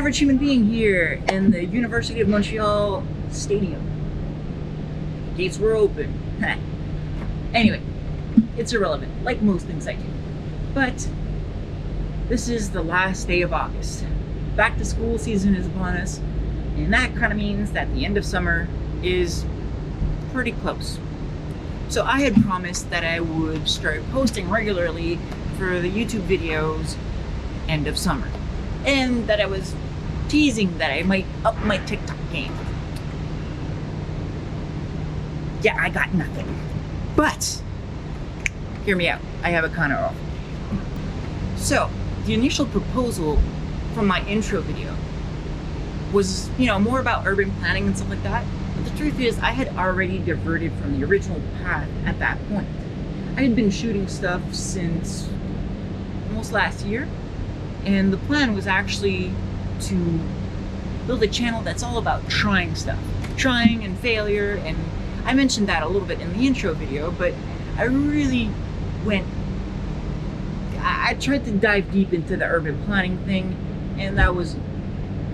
average human being here in the University of Montreal Stadium. Gates were open. Anyway, it's irrelevant, like most things I do. But this is the last day of August. Back to school season is upon us, and that kind of means that the end of summer is pretty close. So I had promised that I would start posting regularly for the YouTube videos end of summer, and that I was teasing that I might up my TikTok game. Yeah, I got nothing. But hear me out, I have a kind of offer. So the initial proposal from my intro video was, more about urban planning and stuff like that. But the truth is, I had already diverted from the original path at that point. I had been shooting stuff since almost last year, and the plan was actually to build a channel that's all about trying stuff. Trying and failure, and I mentioned that a little bit in the intro video, but I really I tried to dive deep into the urban planning thing, and that was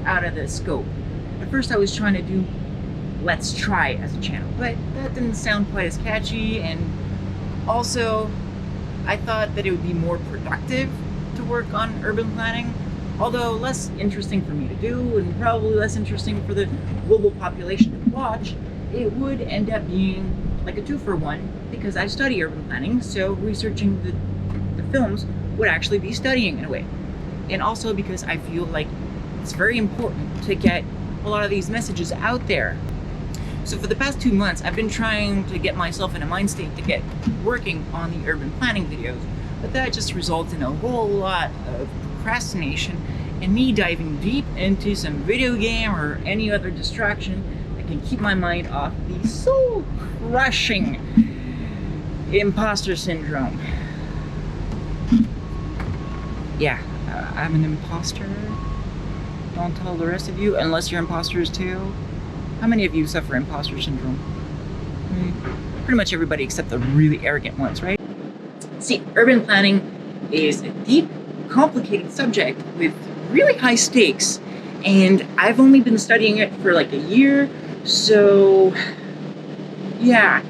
out of the scope. At first I was trying to do let's try as a channel, but that didn't sound quite as catchy, and also I thought that it would be more productive to work on urban planning, although less interesting for me to do and probably less interesting for the global population to watch. It would end up being like a 2-for-1 because I study urban planning, so researching the films would actually be studying in a way. And also because I feel like it's very important to get a lot of these messages out there. So for the past 2 months, I've been trying to get myself in a mind state to get working on the urban planning videos, but that just results in a whole lot of procrastination and me diving deep into some video game or any other distraction that can keep my mind off the soul-crushing Imposter Syndrome. Yeah, I'm an imposter. Don't tell the rest of you, unless you're imposters too. How many of you suffer imposter syndrome? Pretty much everybody except the really arrogant ones, right? See, urban planning is a deep, complicated subject with really high stakes, and I've only been studying it for like a year, so yeah.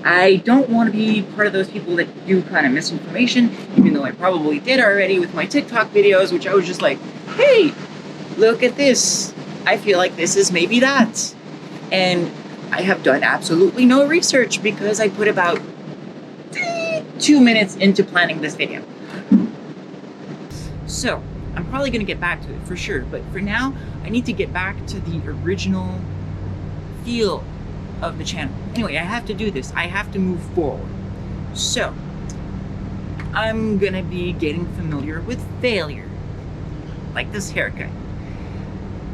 I don't want to be part of those people that do kind of misinformation, even though I probably did already with my TikTok videos, which I was just like, hey, look at this. I feel like this is maybe that. And I have done absolutely no research because I put about 2 minutes into planning this video. So I'm probably going to get back to it for sure, but for now, I need to get back to the original feel of the channel. Anyway, I have to do this. I have to move forward. So I'm gonna be getting familiar with failure, like this haircut,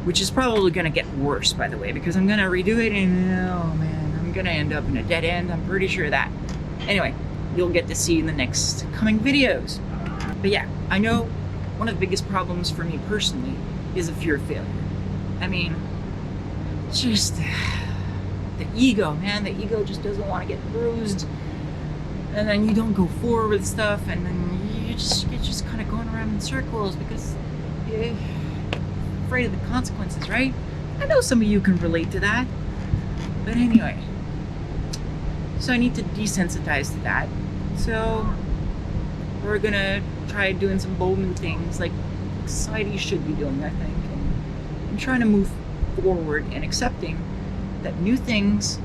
which is probably gonna get worse, by the way, because I'm gonna redo it, and oh man, I'm gonna end up in a dead end. I'm pretty sure of that. Anyway, you'll get to see in the next coming videos. But yeah, I know one of the biggest problems for me personally is a fear of failure. I mean, just the ego, man. The ego just doesn't want to get bruised, and then you don't go forward with stuff, and then you're just kind of going around in circles because you're afraid of the consequences, right? I know some of you can relate to that, but anyway, so I need to desensitize to that. So we're gonna try doing some bold new things like society should be doing, I think, and trying to move forward and accepting that new things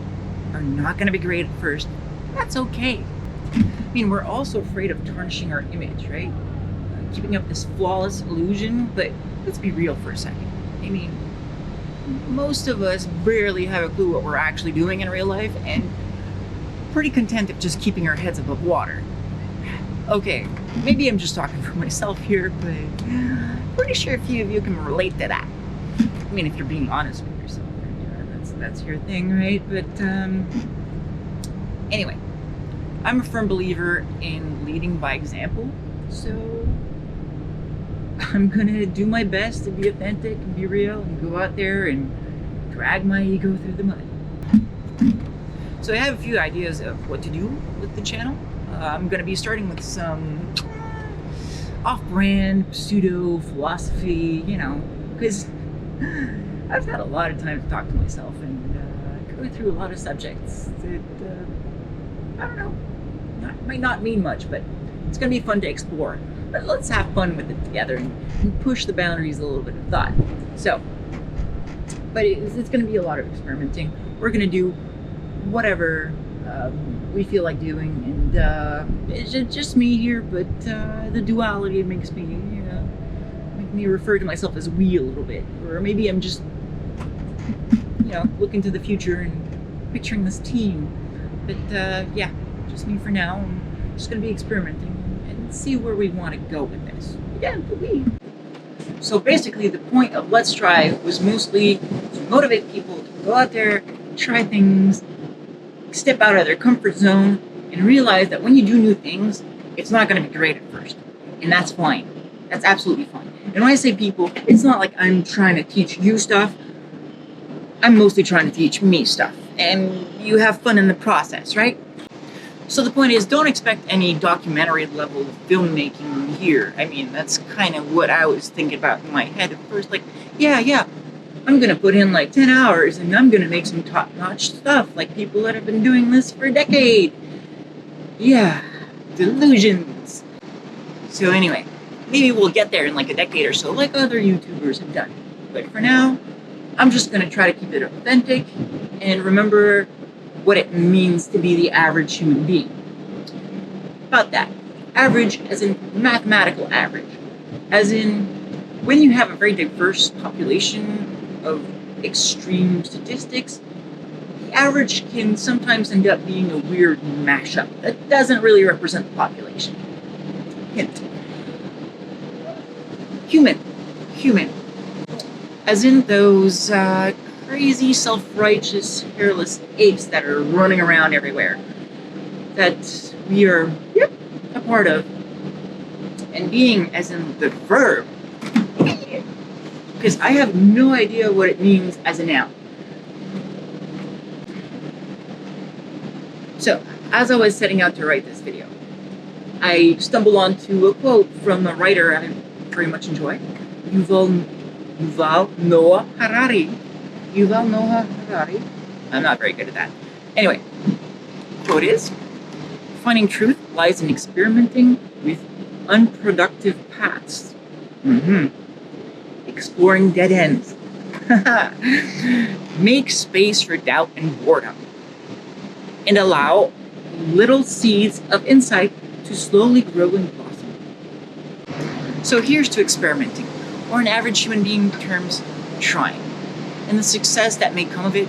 are not going to be great at first. That's okay. I mean, we're also afraid of tarnishing our image, right? Keeping up this flawless illusion, but let's be real for a second. I mean, most of us barely have a clue what we're actually doing in real life, and pretty content of just keeping our heads above water. Okay, maybe I'm just talking for myself here, but pretty sure a few of you can relate to that. I mean, if you're being honest with yourself. That's your thing, right? But anyway, I'm a firm believer in leading by example, so I'm gonna do my best to be authentic and be real and go out there and drag my ego through the mud. So I have a few ideas of what to do with the channel. I'm gonna be starting with some off-brand pseudo philosophy, because I've had a lot of time to talk to myself and go through a lot of subjects that, I don't know, might not mean much, but it's going to be fun to explore. But let's have fun with it together and push the boundaries a little bit of thought. So, but it's going to be a lot of experimenting. We're going to do whatever we feel like doing, and it's just me here, but the duality makes me refer to myself as we a little bit, or maybe I'm just looking to the future and picturing this team. But yeah, just me for now. I'm just going to be experimenting and see where we want to go with this. Again, the we. So basically, the point of Let's Try was mostly to motivate people to go out there, try things, step out of their comfort zone, and realize that when you do new things, it's not going to be great at first. And that's fine. That's absolutely fine. And when I say people, it's not like I'm trying to teach you stuff. I'm mostly trying to teach me stuff. And you have fun in the process, right? So the point is, don't expect any documentary level filmmaking here. I mean, that's kind of what I was thinking about in my head at first. Like, yeah, I'm going to put in like 10 hours and I'm going to make some top-notch stuff like people that have been doing this for a decade. Yeah, delusions. So anyway, maybe we'll get there in like a decade or so, like other YouTubers have done. But for now, I'm just going to try to keep it authentic and remember what it means to be the average human being. About that. Average as in mathematical average. As in, when you have a very diverse population of extreme statistics, the average can sometimes end up being a weird mashup that doesn't really represent the population. Hint. Human. As in those crazy, self-righteous, hairless apes that are running around everywhere. That we are, a part of. And being as in the verb. Because I have no idea what it means as a noun. So, as I was setting out to write this video, I stumbled onto a quote from a writer I very much enjoy, Yuval Noah Harari. I'm not very good at that. Anyway, quote is, finding truth lies in experimenting with unproductive paths. Exploring dead ends. Make space for doubt and boredom. And allow little seeds of insight to slowly grow and blossom. So here's to experimenting, or in average human being terms, trying. And the success that may come of it,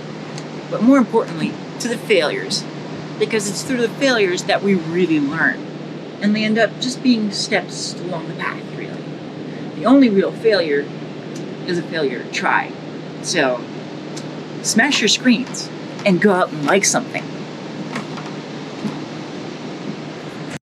but more importantly, to the failures. Because it's through the failures that we really learn. And they end up just being steps along the path, really. The only real failure is a failure to try. So, smash your screens and go out and like something.